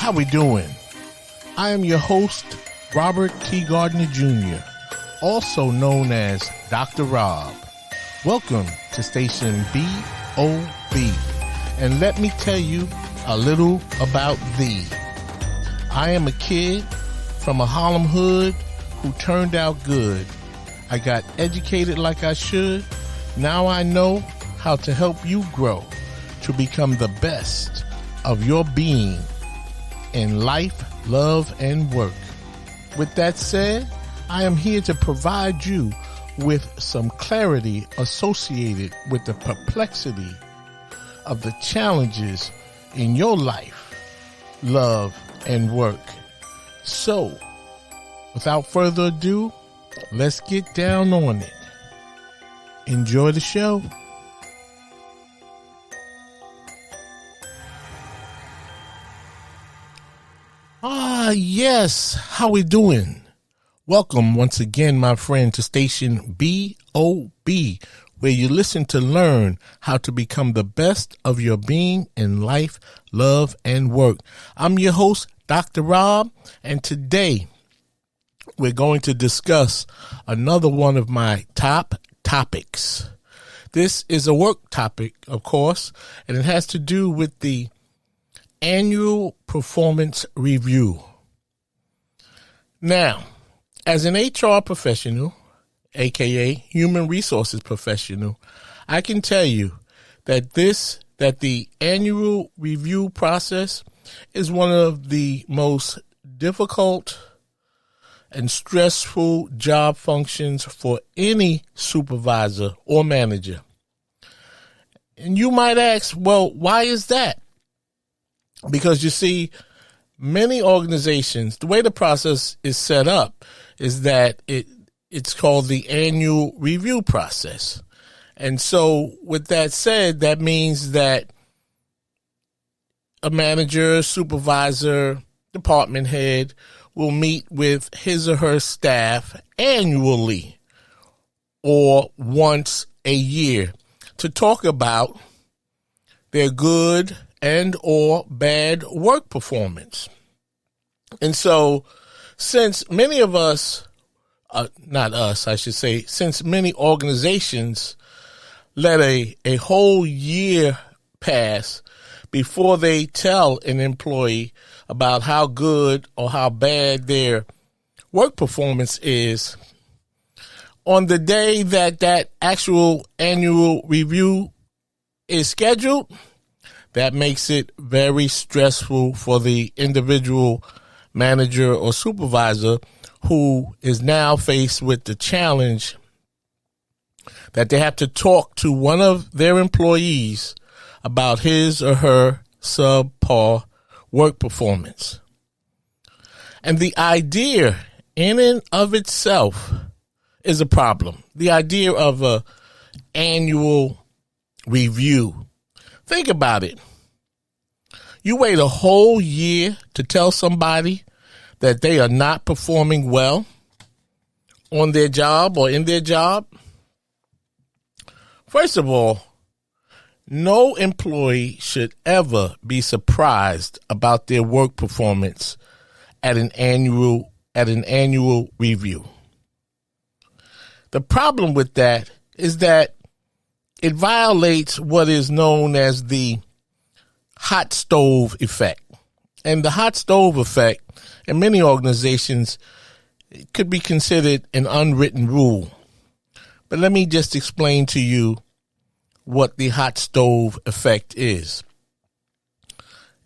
how we doing? I am your host, Robert T. Gardner Jr., also known as Dr. Rob. Welcome to Station BOB, and let me tell you a little about thee. I am a kid from a Harlem hood who turned out good. I got educated like I should. Now I know how to help you grow to become the best of your being in life, love, and work. With that said, I am here to provide you with some clarity associated with the perplexity of the challenges in your life, love, and work. So, without further ado, let's get down on it. Enjoy the show. Yes. How we doing? Welcome once again, my friend, to Station BOB, where you listen to learn how to become the best of your being in life, love, and work. I'm your host, Dr. Rob, and today we're going to discuss another one of my top topics. This is a work topic, of course, and it has to do with the annual performance review. Now, as an HR professional, aka human resources professional, I can tell you that the annual review process is one of the most difficult and stressful job functions for any supervisor or manager. And you might ask, well, why is that? Because you see, many organizations, the way the process is set up is that it's called the annual review process. And so with that said, that means that a manager, supervisor, department head will meet with his or her staff annually or once a year to talk about their good and or bad work performance. And so since many of us, since many organizations let a whole year pass before they tell an employee about how good or how bad their work performance is, on the day that actual annual review is scheduled, that makes it very stressful for the individual manager or supervisor who is now faced with the challenge that they have to talk to one of their employees about his or her subpar work performance. And the idea in and of itself is a problem. The idea of an annual review. Think about it. You wait a whole year to tell somebody that they are not performing well on their job or in their job. First of all, no employee should ever be surprised about their work performance at an annual review. The problem with that is that it violates what is known as the hot stove effect. And the hot stove effect in many organizations could be considered an unwritten rule. But let me just explain to you what the hot stove effect is.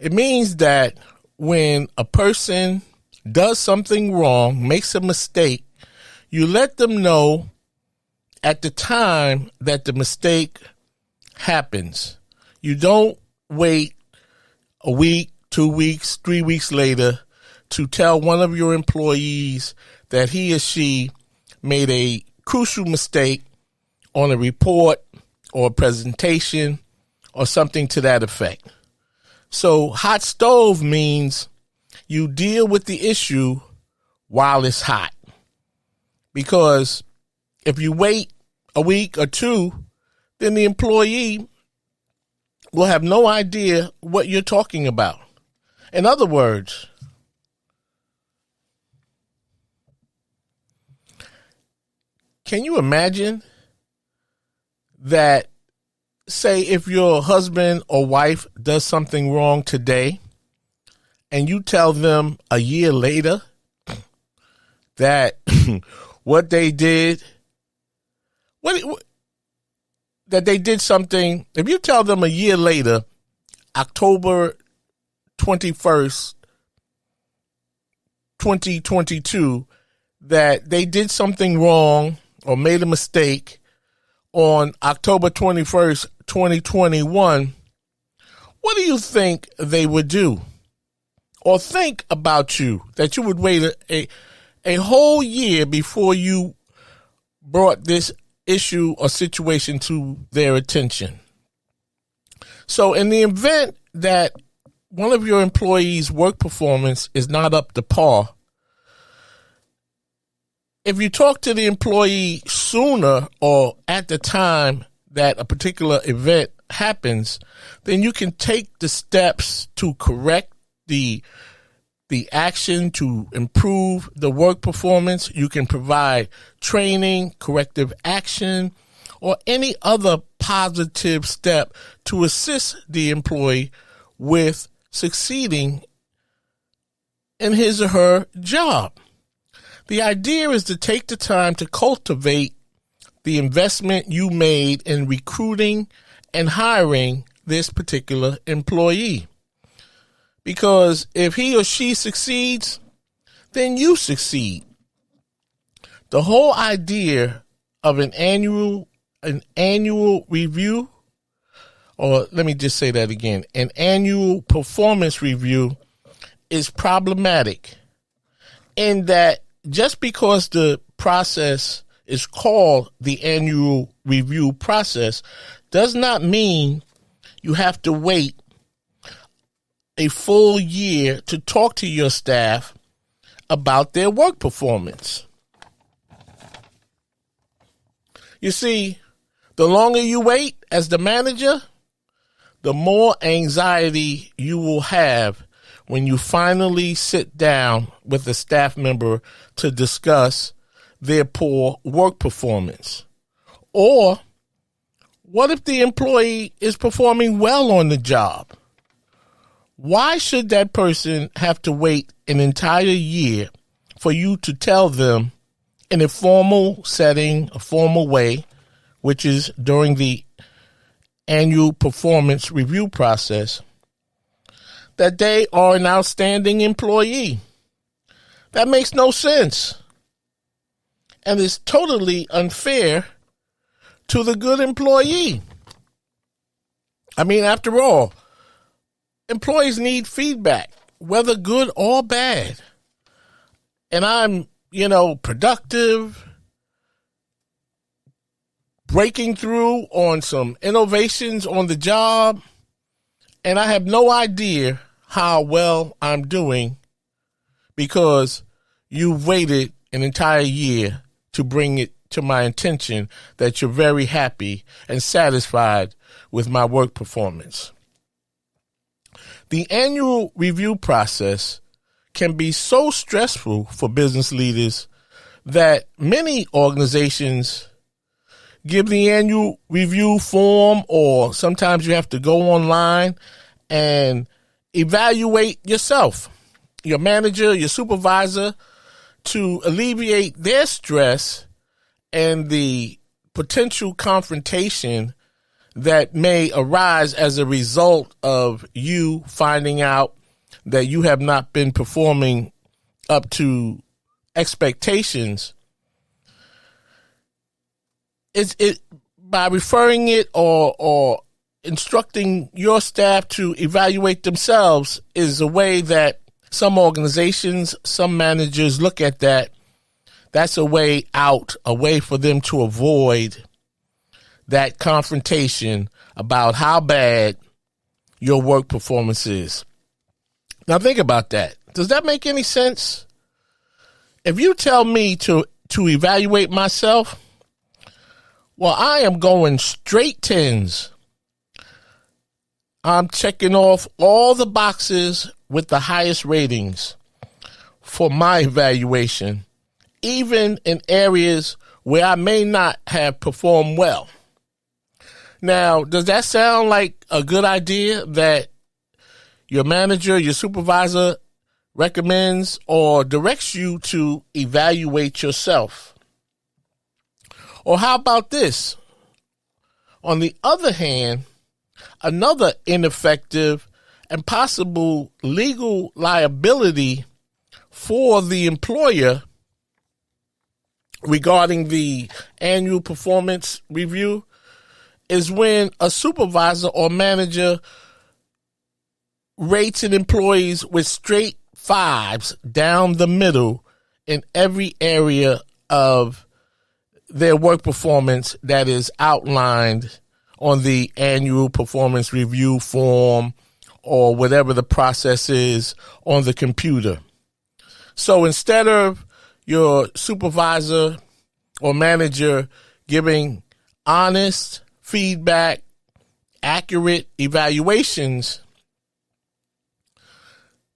It means that when a person does something wrong, makes a mistake, you let them know at the time that the mistake happens. You don't wait a week, 2 weeks, 3 weeks later to tell one of your employees that he or she made a crucial mistake on a report or a presentation or something to that effect. So hot stove means you deal with the issue while it's hot. Because if you wait a week or two, then the employee will have no idea what you're talking about. In other words, can you imagine that, say, if your husband or wife does something wrong today and you tell them a year later that what they did, that they did something, if you tell them a year later, October 21st, 2022, that they did something wrong or made a mistake on October 21st, 2021, what do you think they would do? Or think about you, that you would wait a whole year before you brought this issue or situation to their attention. So in the event that one of your employees' work performance is not up to par, if you talk to the employee sooner or at the time that a particular event happens, then you can take the steps to correct the action to improve the work performance. You can provide training, corrective action, or any other positive step to assist the employee with succeeding in his or her job. The idea is to take the time to cultivate the investment you made in recruiting and hiring this particular employee. Because if he or she succeeds, then you succeed. The whole idea of an annual review, or let me just say that again, an annual performance review is problematic in that just because the process is called the annual review process does not mean you have to wait a full year to talk to your staff about their work performance. You see, the longer you wait as the manager, the more anxiety you will have when you finally sit down with a staff member to discuss their poor work performance. Or what if the employee is performing well on the job? Why should that person have to wait an entire year for you to tell them in a formal setting, a formal way, which is during the annual performance review process, that they are an outstanding employee? That makes no sense. And it's totally unfair to the good employee. I mean, after all, employees need feedback, whether good or bad. And I'm, productive, breaking through on some innovations on the job, and I have no idea how well I'm doing because you've waited an entire year to bring it to my attention that you're very happy and satisfied with my work performance. The annual review process can be so stressful for business leaders that many organizations give the annual review form, or sometimes you have to go online and evaluate yourself, your manager, your supervisor, to alleviate their stress and the potential confrontation that may arise as a result of you finding out that you have not been performing up to expectations. It by referring it or instructing your staff to evaluate themselves is a way that some organizations, some managers look at that. That's a way out, a way for them to avoid that confrontation about how bad your work performance is. Now think about that. Does that make any sense? If you tell me to evaluate myself, well, I am going straight tens. I'm checking off all the boxes with the highest ratings for my evaluation, even in areas where I may not have performed well. Now, does that sound like a good idea that your manager, your supervisor recommends or directs you to evaluate yourself? Or how about this? On the other hand, another ineffective and possible legal liability for the employer regarding the annual performance review is when a supervisor or manager rates an employee with straight fives down the middle in every area of their work performance that is outlined on the annual performance review form or whatever the process is on the computer. So instead of your supervisor or manager giving honest feedback, accurate evaluations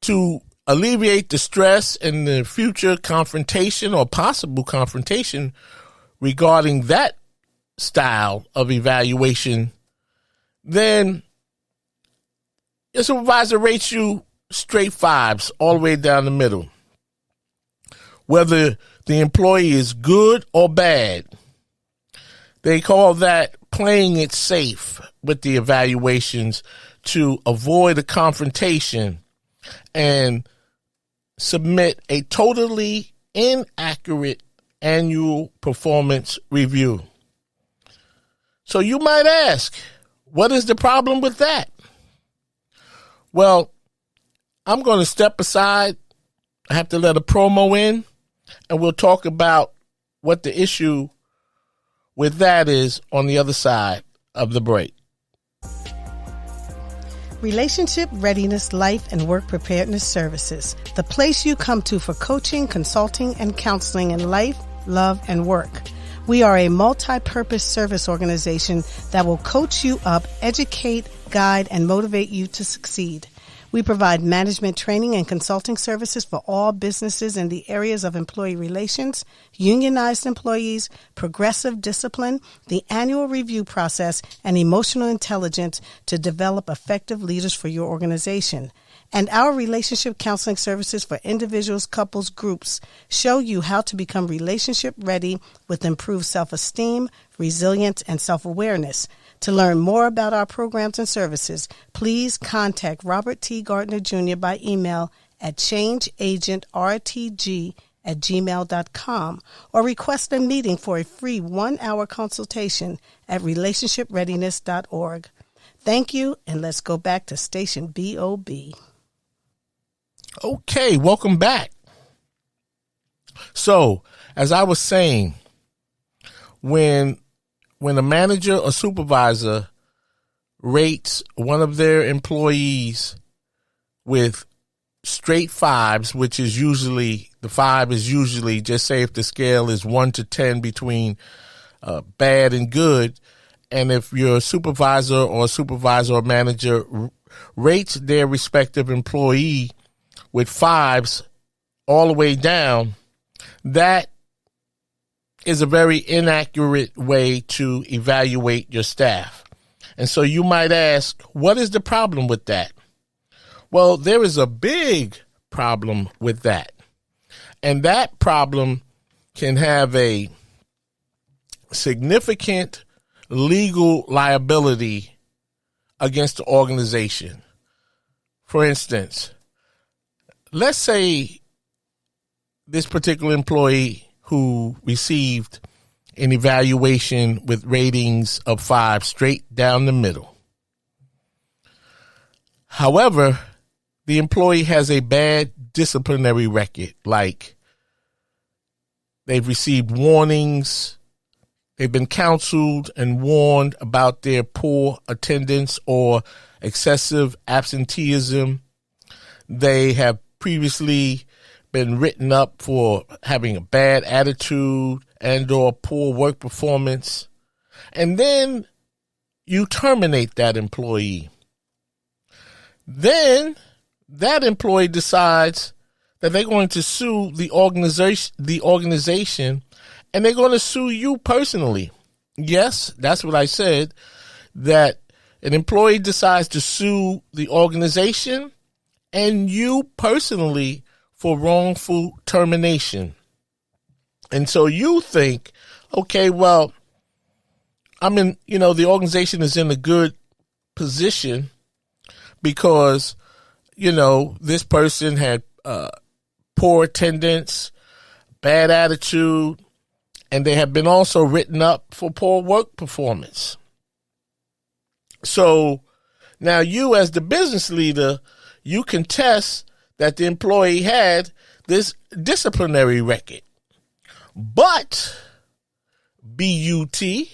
to alleviate the stress and the future confrontation or possible confrontation regarding that style of evaluation, then your supervisor rates you straight fives all the way down the middle. Whether the employee is good or bad, they call that playing it safe with the evaluations to avoid a confrontation and submit a totally inaccurate annual performance review. So you might ask, what is the problem with that? Well, I'm going to step aside. I have to let a promo in, and we'll talk about what the issue with that is on the other side of the break. Relationship Readiness Life and Work Preparedness Services, the place you come to for coaching, consulting, and counseling in life, love, and work. We are a multi-purpose service organization that will coach you up, educate, guide, and motivate you to succeed. We provide management training and consulting services for all businesses in the areas of employee relations, unionized employees, progressive discipline, the annual review process, and emotional intelligence to develop effective leaders for your organization. And our relationship counseling services for individuals, couples, groups show you how to become relationship ready with improved self-esteem, resilience, and self-awareness. To learn more about our programs and services, please contact Robert T. Gardner Jr. by email at changeagentrtg@gmail.com or request a meeting for a free 1-hour consultation at relationshipreadiness.org. Thank you, and let's go back to Station BOB. Okay, welcome back. So, as I was saying, when a manager or supervisor rates one of their employees with straight fives, which is usually, the 5 is usually, just say if the scale is 1 to 10 between bad and good, and if your supervisor or manager rates their respective employee with 5s all the way down, that is a very inaccurate way to evaluate your staff. And so you might ask, what is the problem with that? Well, there is a big problem with that. And that problem can have a significant legal liability against the organization. For instance, let's say this particular employee who received an evaluation with ratings of 5 straight down the middle. However, the employee has a bad disciplinary record, like they've received warnings, they've been counseled and warned about their poor attendance or excessive absenteeism. They have previously been written up for having a bad attitude and or poor work performance. And then you terminate that employee. Then that employee decides that they're going to sue the organization, and they're going to sue you personally. Yes, that's what I said, that an employee decides to sue the organization and you personally for wrongful termination. And so you think, okay, well, the organization is in a good position because, this person had poor attendance, bad attitude, and they have been also written up for poor work performance. So now you, as the business leader, you contest that the employee had this disciplinary record. But, B-U-T,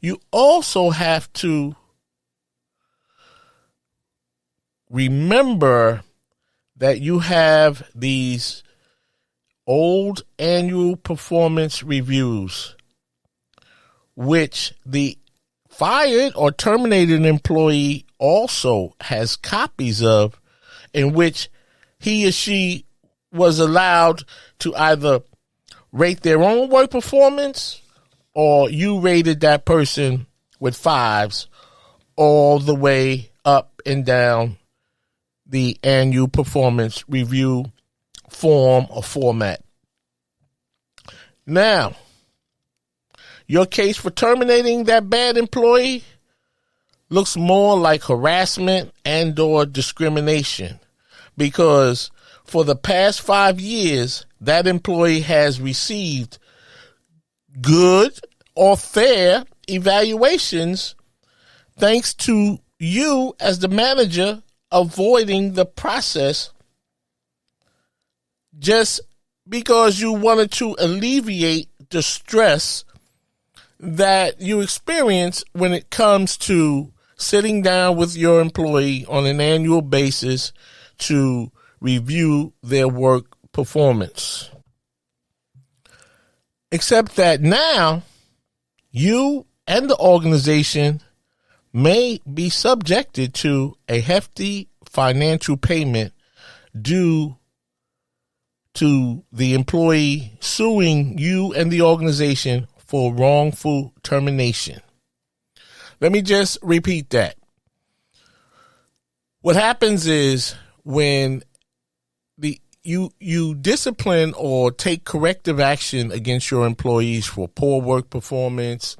you also have to remember that you have these old annual performance reviews, which the fired or terminated employee also has copies of, in which he or she was allowed to either rate their own work performance or you rated that person with 5s all the way up and down the annual performance review form or format. Now, your case for terminating that bad employee looks more like harassment and or discrimination, because for the past 5 years, that employee has received good or fair evaluations thanks to you as the manager avoiding the process just because you wanted to alleviate the stress that you experience when it comes to sitting down with your employee on an annual basis to review their work performance. Except that now you and the organization may be subjected to a hefty financial payment due to the employee suing you and the organization for wrongful termination. Let me just repeat that. What happens is when you discipline or take corrective action against your employees for poor work performance,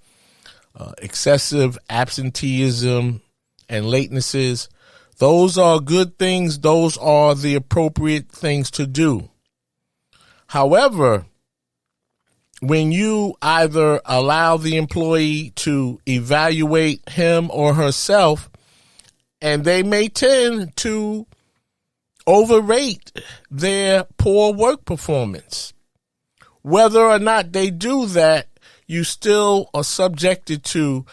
excessive absenteeism, and latenesses, those are good things. Those are the appropriate things to do. However, when you either allow the employee to evaluate him or herself, and they may tend to overrate their poor work performance, whether or not they do that, you still are subjected to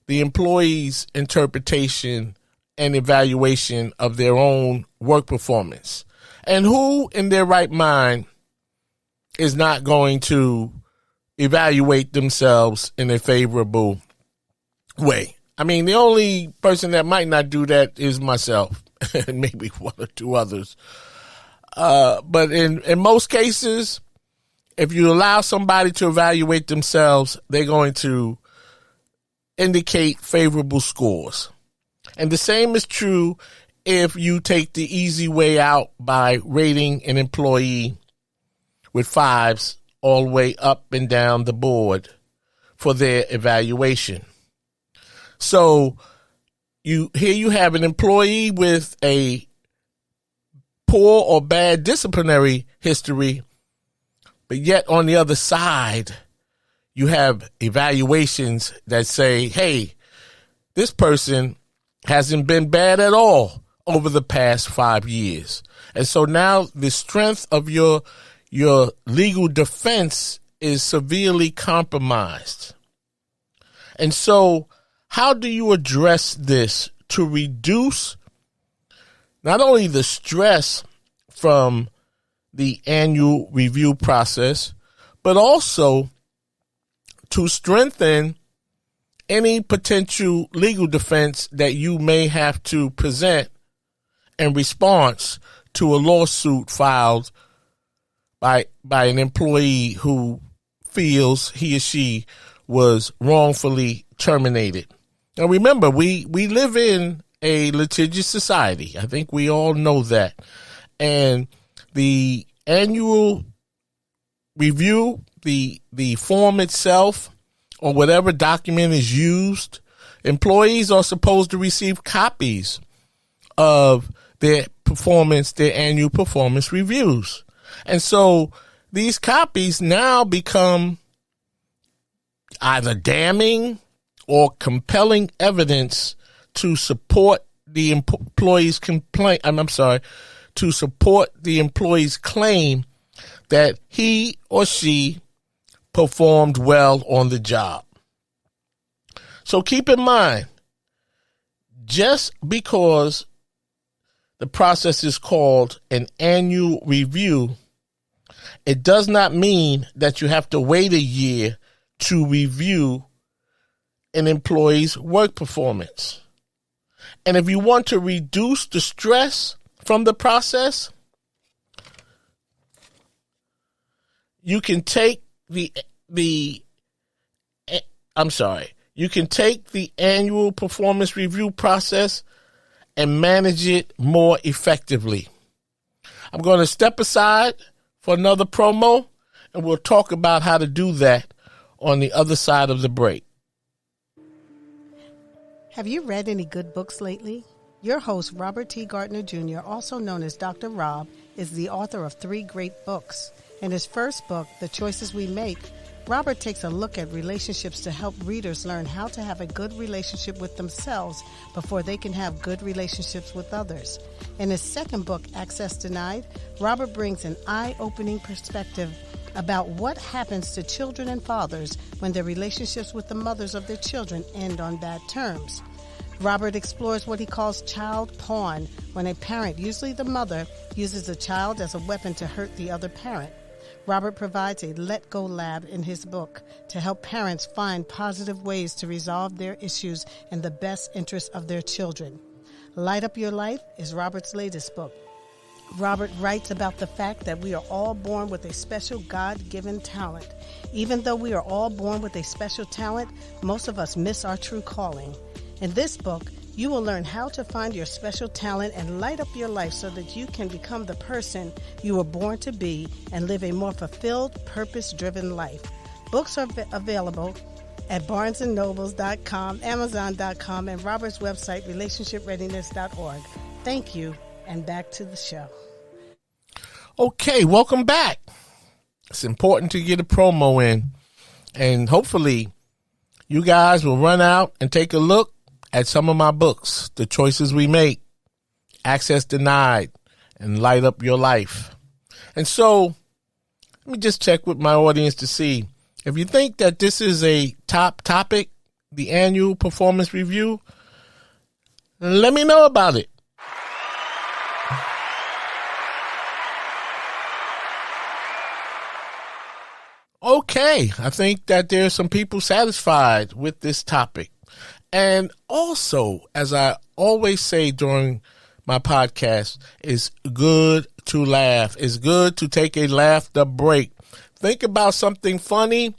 the employee's interpretation and evaluation of their own work performance. And who in their right mind is not going to evaluate themselves in a favorable way? I mean, the only person that might not do that is myself and maybe one or two others. But in most cases, if you allow somebody to evaluate themselves, they're going to indicate favorable scores. And the same is true if you take the easy way out by rating an employee with 5s all the way up and down the board for their evaluation. So here you have an employee with a poor or bad disciplinary history, but yet on the other side, you have evaluations that say, hey, this person hasn't been bad at all over the past 5 years. And so now the strength of your legal defense is severely compromised. And so how do you address this to reduce not only the stress from the annual review process, but also to strengthen any potential legal defense that you may have to present in response to a lawsuit filed by an employee who feels he or she was wrongfully terminated. Now remember, we live in a litigious society. I think we all know that. And the annual review, the form itself, or whatever document is used, employees are supposed to receive copies of their annual performance reviews. And so these copies now become either damning or compelling evidence to support the employee's complaint. To support the employee's claim that he or she performed well on the job. So keep in mind, just because the process is called an annual review, it does not mean that you have to wait a year to review an employee's work performance. And if you want to reduce the stress from the process, you can take the annual performance review process and manage it more effectively. I'm going to step aside for another promo, and we'll talk about how to do that on the other side of the break. Have you read any good books lately? Your host, Robert T. Gardner Jr., also known as Dr. Rob, is the author of 3 great books. In his first book, The Choices We Make, Robert takes a look at relationships to help readers learn how to have a good relationship with themselves before they can have good relationships with others. In his second book, Access Denied, Robert brings an eye-opening perspective about what happens to children and fathers when their relationships with the mothers of their children end on bad terms. Robert explores what he calls child porn, when a parent, usually the mother, uses a child as a weapon to hurt the other parent. Robert provides a let-go lab in his book to help parents find positive ways to resolve their issues in the best interest of their children. Light Up Your Life is Robert's latest book. Robert writes about the fact that we are all born with a special God-given talent. Even though we are all born with a special talent, most of us miss our true calling. In this book, you will learn how to find your special talent and light up your life so that you can become the person you were born to be and live a more fulfilled, purpose-driven life. Books are available at barnesandnobles.com, amazon.com, and Robert's website, relationshipreadiness.org. Thank you, and back to the show. Okay, welcome back. It's important to get a promo in, and hopefully you guys will run out and take a look at some of my books, The Choices We Make, Access Denied, and Light Up Your Life. And so let me just check with my audience to see if you think that this is a top topic, the annual performance review. Let me know about it. Okay, I think that there's some people satisfied with this topic. And also, as I always say during my podcast, it's good to laugh. It's good to take a laughter break. Think about something funny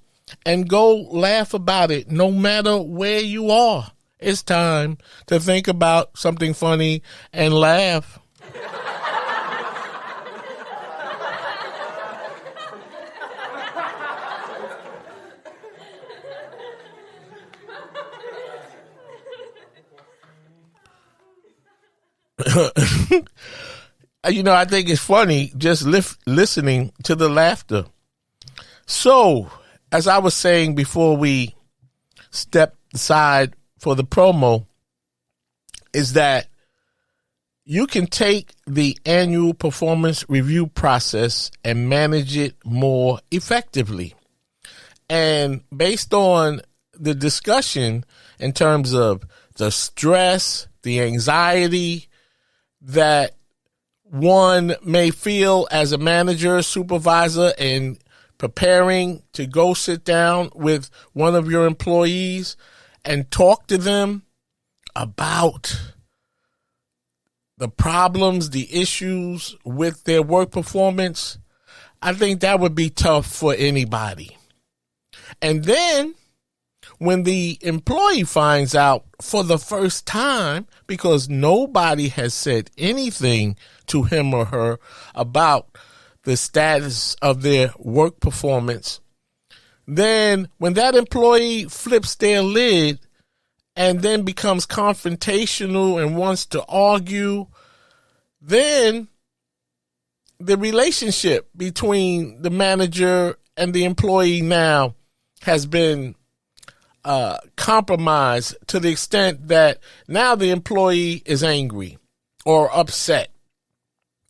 and go laugh about it no matter where you are. It's time to think about something funny and laugh. I think it's funny just listening to the laughter. So, as I was saying before we step aside for the promo, is that you can take the annual performance review process and manage it more effectively. And based on the discussion in terms of the stress, the anxiety that one may feel as a manager, supervisor, in preparing to go sit down with one of your employees and talk to them about the problems, the issues with their work performance, I think that would be tough for anybody. And then when the employee finds out for the first time, because nobody has said anything to him or her about the status of their work performance, then when that employee flips their lid and then becomes confrontational and wants to argue, then the relationship between the manager and the employee now has been compromised to the extent that now the employee is angry or upset.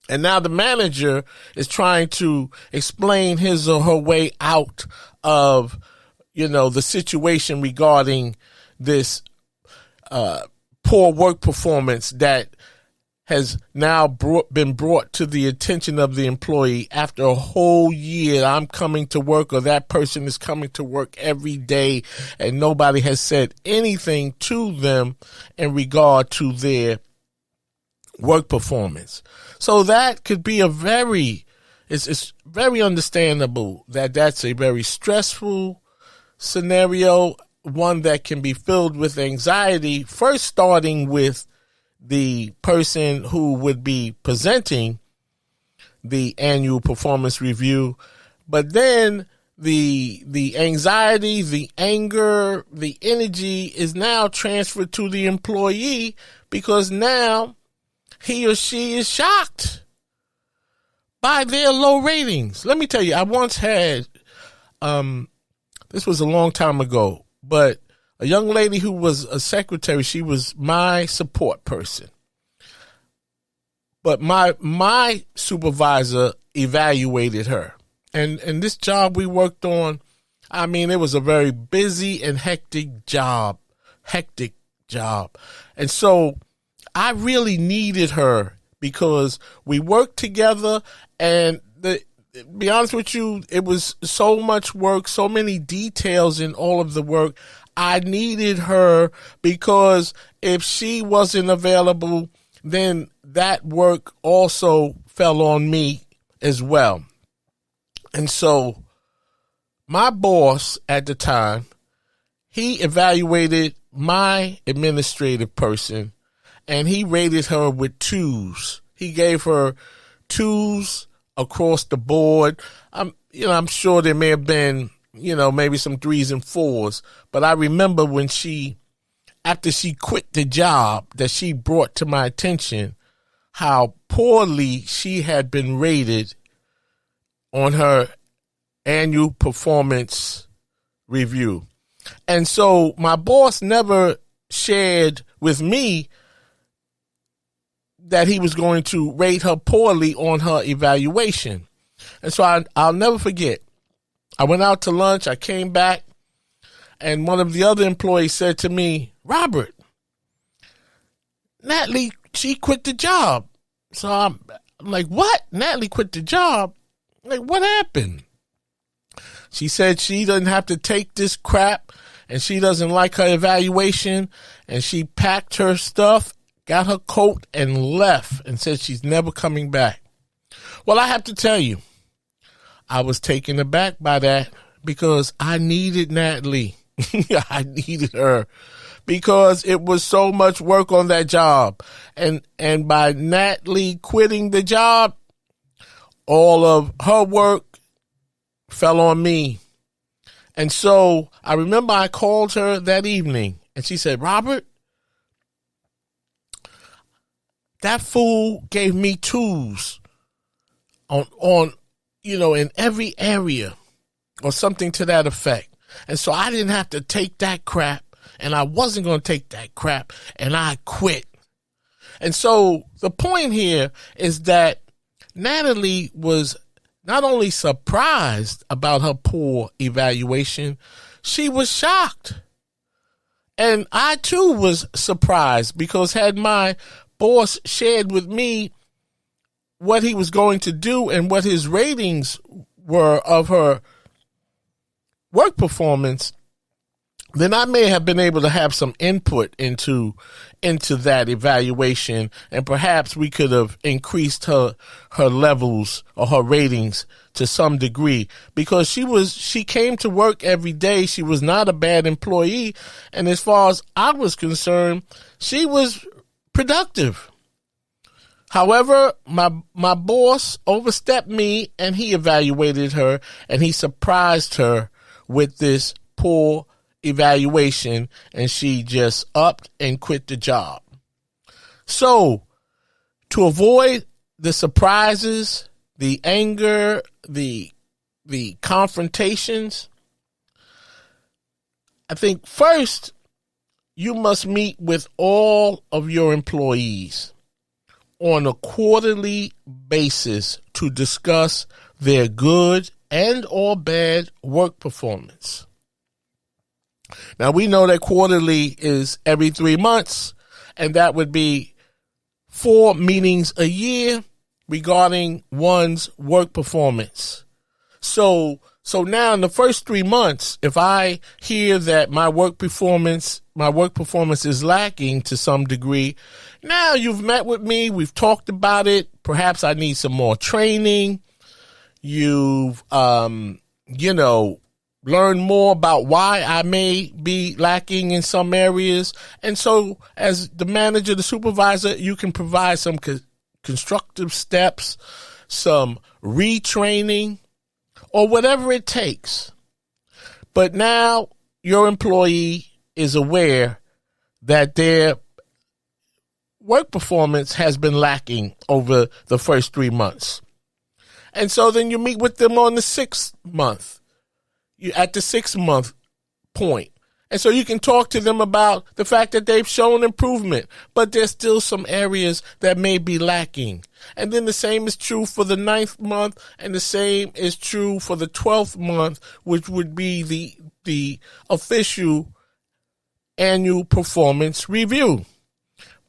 And now the manager is trying to explain his or her way out of, the situation regarding this poor work performance that has now been brought to the attention of the employee after a whole year. I'm coming to work, or that person is coming to work every day, and nobody has said anything to them in regard to their work performance. So that could be it's very understandable that that's a very stressful scenario, one that can be filled with anxiety, first starting with the person who would be presenting the annual performance review, but then the anxiety, the anger, the energy is now transferred to the employee because now he or she is shocked by their low ratings. Let me tell you, I once had, this was a long time ago, but a young lady who was a secretary, she was my support person. But my supervisor evaluated her. And this job we worked on, I mean, it was a very busy and hectic job. And so I really needed her because we worked together, and to be honest with you, it was so much work, so many details in all of the work. I needed her because if she wasn't available, then that work also fell on me as well. And so my boss at the time, he evaluated my administrative person, and he rated her with 2s. He gave her 2s across the board. I'm sure there may have been, maybe some 3s and 4s. But I remember when after she quit the job, that she brought to my attention how poorly she had been rated on her annual performance review. And so my boss never shared with me that he was going to rate her poorly on her evaluation. And so I'll never forget. I went out to lunch. I came back, and one of the other employees said to me, "Robert, Natalie, she quit the job." So I'm like, "What? Natalie quit the job? Like, what happened?" She said she doesn't have to take this crap, and she doesn't like her evaluation, and she packed her stuff, got her coat, and left, and said she's never coming back. Well, I have to tell you, I was taken aback by that because I needed Natalie. I needed her because it was so much work on that job. And by Natalie quitting the job, all of her work fell on me. And so I remember I called her that evening, and she said, "Robert, that fool gave me 2s on in every area," or something to that effect. And so I didn't have to take that crap, and I wasn't going to take that crap, and I quit. And so the point here is that Natalie was not only surprised about her poor evaluation, she was shocked. And I too was surprised because had my boss shared with me what he was going to do and what his ratings were of her work performance, then I may have been able to have some input into that evaluation, and perhaps we could have increased her levels or her ratings to some degree, because she came to work every day. She was not a bad employee, and as far as I was concerned, she was productive. However, my boss overstepped me, and he evaluated her, and he surprised her with this poor evaluation, and she just upped and quit the job. So, to avoid the surprises, the anger, the confrontations, I think first you must meet with all of your employees on a quarterly basis to discuss their good and or bad work performance. Now, we know that quarterly is every 3 months, and that would be 4 meetings a year regarding one's work performance. So now in the first 3 months, if I hear that my work performance is lacking to some degree, now you've met with me, we've talked about it. Perhaps I need some more training. You've, learn more about why I may be lacking in some areas. And so as the manager, the supervisor, you can provide some constructive steps, some retraining, or whatever it takes. But now your employee is aware that their work performance has been lacking over the first 3 months. And so then you meet with them on the 6th month. At the 6-month point. And so you can talk to them about the fact that they've shown improvement, but there's still some areas that may be lacking. And then the same is true for the 9th month, and the same is true for the 12th month, which would be the official annual performance review.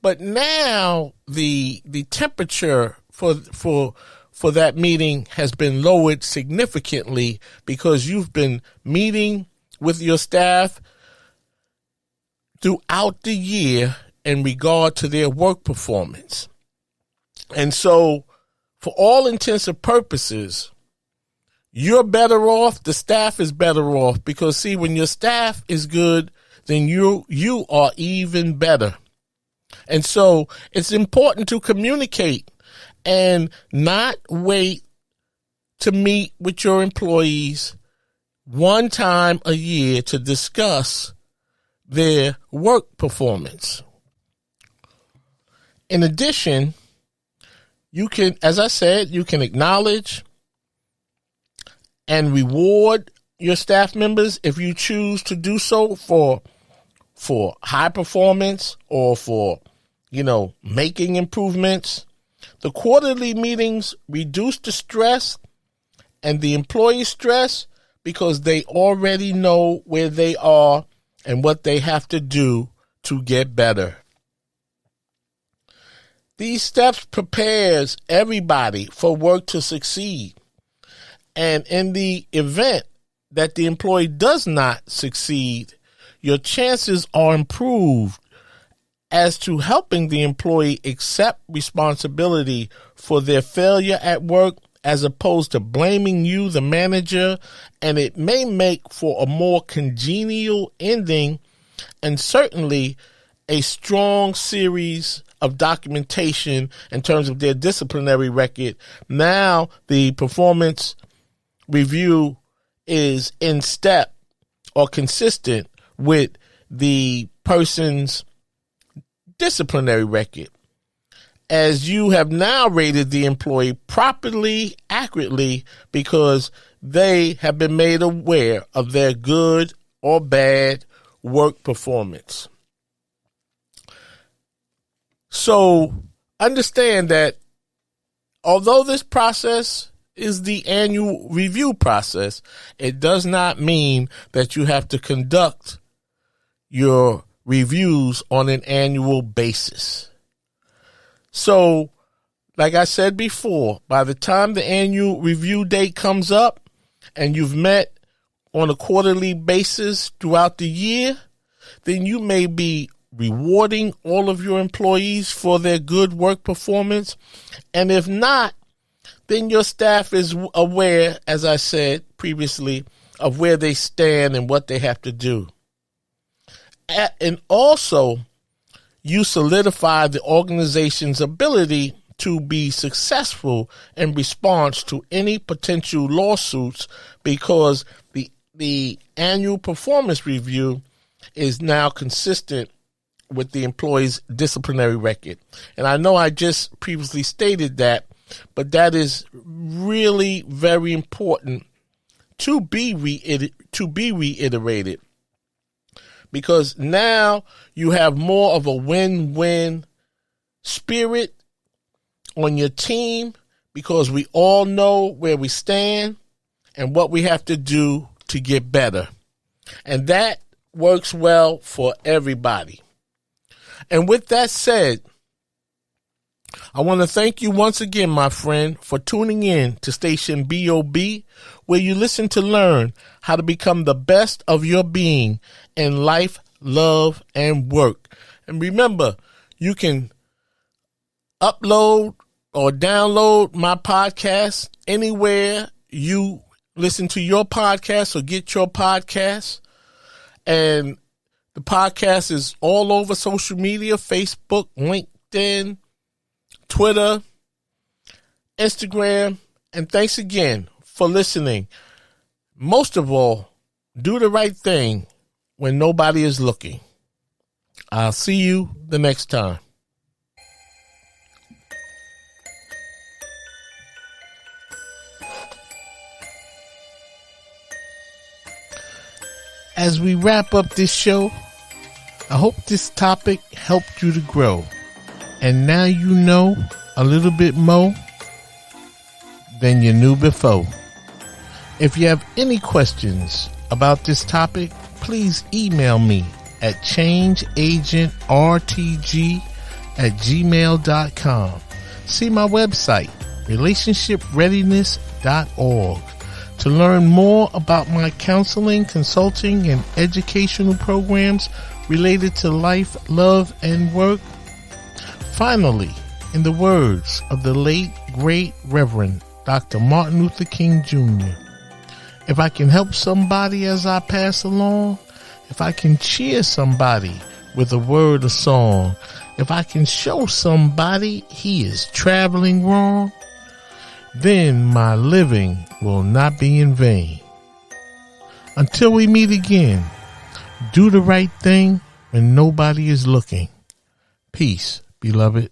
But now the temperature for that meeting has been lowered significantly, because you've been meeting with your staff throughout the year in regard to their work performance. And so, for all intents and purposes, you're better off, the staff is better off, because see, when your staff is good, then you are even better. And so it's important to communicate and not wait to meet with your employees one time a year to discuss their work performance. In addition, you can, as I said, you can acknowledge and reward your staff members if you choose to do so for high performance or for, making improvements. The quarterly meetings reduce the stress and the employee stress, because they already know where they are and what they have to do to get better. These steps prepares everybody for work to succeed. And in the event that the employee does not succeed, your chances are improved as to helping the employee accept responsibility for their failure at work, as opposed to blaming you, the manager, and it may make for a more congenial ending, and certainly a strong series of documentation in terms of their disciplinary record. Now the performance review is in step or consistent with the person's disciplinary record, as you have now rated the employee properly, accurately, because they have been made aware of their good or bad work performance. So understand that although this process is the annual review process, it does not mean that you have to conduct your reviews on an annual basis. So, like I said before, by the time the annual review date comes up and you've met on a quarterly basis throughout the year, then you may be rewarding all of your employees for their good work performance. And if not, then your staff is aware, as I said previously, of where they stand and what they have to do. And also, you solidify the organization's ability to be successful in response to any potential lawsuits, because the annual performance review is now consistent with the employee's disciplinary record. And I know I just previously stated that, but that is really very important to be reiterated, because now you have more of a win-win spirit on your team, because we all know where we stand and what we have to do to get better. And that works well for everybody. And with that said, I want to thank you once again, my friend, for tuning in to Station BOB, where you listen to learn how to become the best of your being in life, love, and work. And remember, you can upload or download my podcast anywhere you listen to your podcast or get your podcast. And the podcast is all over social media: Facebook, LinkedIn, Twitter, Instagram. And thanks again for listening. Most of all, do the right thing when nobody is looking. I'll see you the next time. As we wrap up this show, I hope this topic helped you to grow. And now you know a little bit more than you knew before. If you have any questions about this topic, please email me at changeagentrtg@gmail.com. See my website, relationshipreadiness.org, to learn more about my counseling, consulting, and educational programs related to life, love, and work. Finally, in the words of the late, great Reverend Dr. Martin Luther King Jr., if I can help somebody as I pass along, if I can cheer somebody with a word or song, if I can show somebody he is traveling wrong, then my living will not be in vain. Until we meet again, do the right thing when nobody is looking. Peace, beloved.